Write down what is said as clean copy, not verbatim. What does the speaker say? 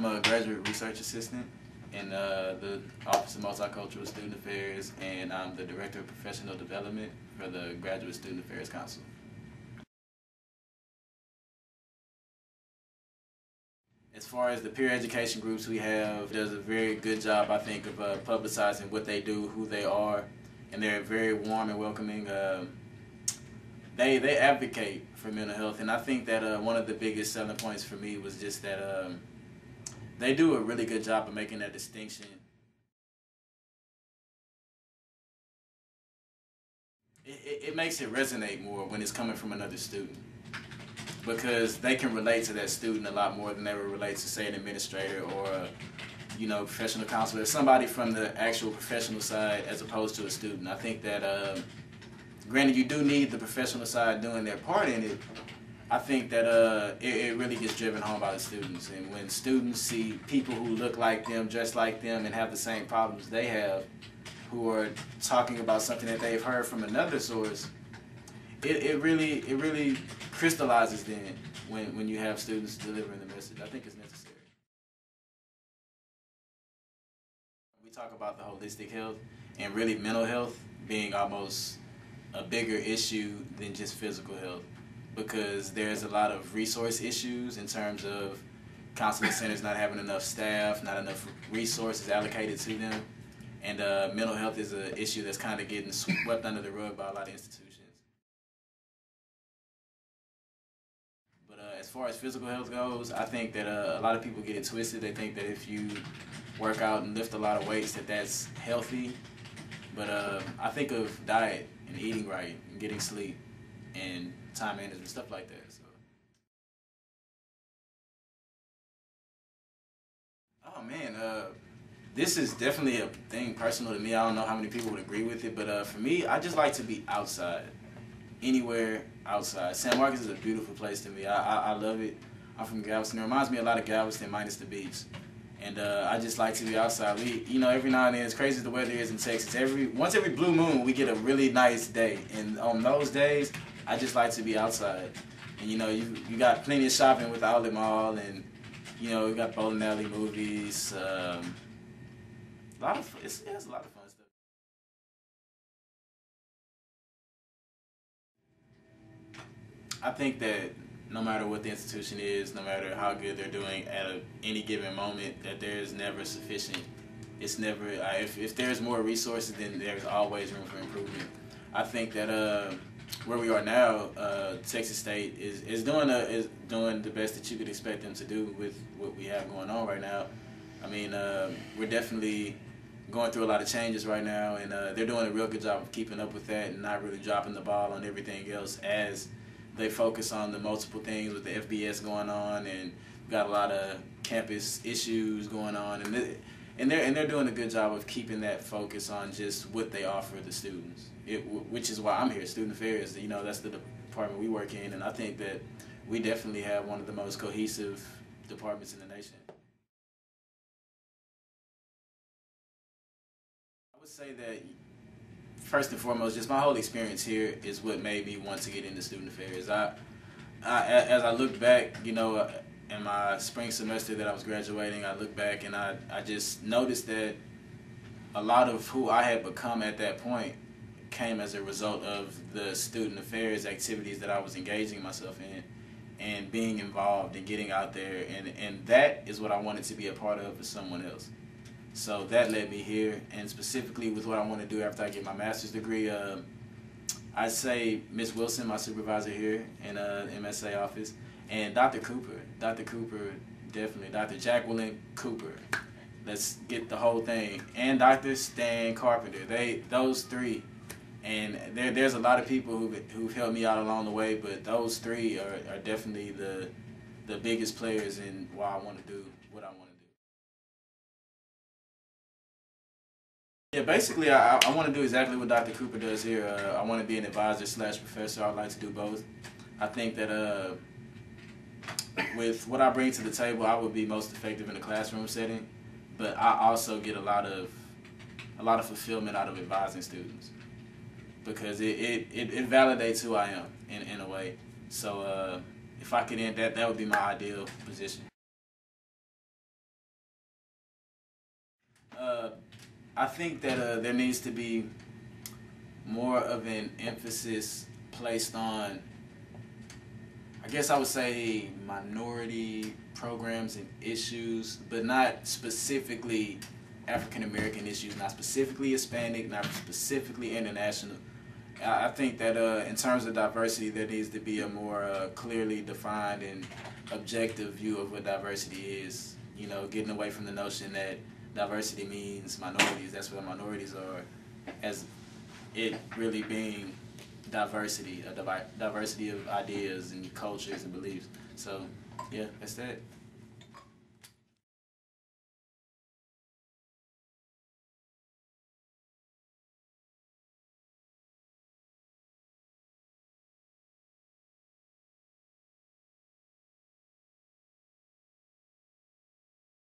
I'm a graduate research assistant in the Office of Multicultural Student Affairs, and I'm the Director of Professional Development for the Graduate Student Affairs Council. As far as the peer education groups we have, does a very good job, I think, of publicizing what they do, who they are, and they're very warm and welcoming. They advocate for mental health, and I think that one of the biggest selling points for me was just that they do a really good job of making that distinction. It makes it resonate more when it's coming from another student, because they can relate to that student a lot more than they would relate to, say, an administrator or a professional counselor, somebody from the actual professional side as opposed to a student. I think that granted, you do need the professional side doing their part in it. I think that it really gets driven home by the students, and when students see people who look like them, dress like them, and have the same problems they have, who are talking about something that they've heard from another source, it really crystallizes then when you have students delivering the message. I think it's necessary. We talk about the holistic health, and really mental health being almost a bigger issue than just physical health, because there's a lot of resource issues in terms of counseling centers not having enough staff, not enough resources allocated to them, and mental health is an issue that's kind of getting swept under the rug by a lot of institutions. But as far as physical health goes, I think that a lot of people get it twisted. They think that if you work out and lift a lot of weights, that's healthy. But I think of diet and eating right and getting sleep and time management, stuff like that. So. Oh man, this is definitely a thing personal to me. I don't know how many people would agree with it, but for me, I just like to be outside, anywhere outside. San Marcos is a beautiful place to me. I love it. I'm from Galveston. It reminds me a lot of Galveston minus the beach. And I just like to be outside. Every now and then, as crazy as the weather is in Texas, once every blue moon, we get a really nice day. And on those days, I just like to be outside. And you got plenty of shopping with the Outlet Mall, and you got bowling alley, movies. It's a lot of fun stuff. I think that no matter what the institution is, no matter how good they're doing at any given moment, that there is never sufficient. It's never, if there's more resources, then there's always room for improvement. I think that where we are now, Texas State is doing the best that you could expect them to do with what we have going on right now. I mean, we're definitely going through a lot of changes right now, and they're doing a real good job of keeping up with that and not really dropping the ball on everything else as they focus on the multiple things with the FBS going on, and we've got a lot of campus issues going on, and they're doing a good job of keeping that focus on just what they offer the students. Which is why I'm here, Student Affairs. That's the department we work in, and I think that we definitely have one of the most cohesive departments in the nation. I would say that first and foremost, just my whole experience here is what made me want to get into student affairs. As I look back, in my spring semester that I was graduating, I look back and I just noticed that a lot of who I had become at that point came as a result of the student affairs activities that I was engaging myself in and being involved and getting out there, and that is what I wanted to be a part of for someone else. So that led me here, and specifically with what I want to do after I get my master's degree, I'd say Miss Wilson, my supervisor here in the MSA office, and Dr. Cooper, definitely, Dr. Jacqueline Cooper. Let's get the whole thing, and Dr. Stan Carpenter. Those three, and there's a lot of people who've helped me out along the way, but those three are definitely the biggest players in why I want to do what I want to do. Yeah, basically, I want to do exactly what Dr. Cooper does here. I want to be an advisor / professor. I'd like to do both. I think that with what I bring to the table, I would be most effective in a classroom setting, but I also get a lot of fulfillment out of advising students, because it validates who I am in a way. So if I could end that would be my ideal position. I think that there needs to be more of an emphasis placed on, I guess I would say, minority programs and issues, but not specifically African American issues, not specifically Hispanic, not specifically international. I think that in terms of diversity, there needs to be a more clearly defined and objective view of what diversity is. You know, getting away from the notion that diversity means minorities. That's what minorities are, as it really being diversity, a diversity of ideas and cultures and beliefs. So, yeah, that's that.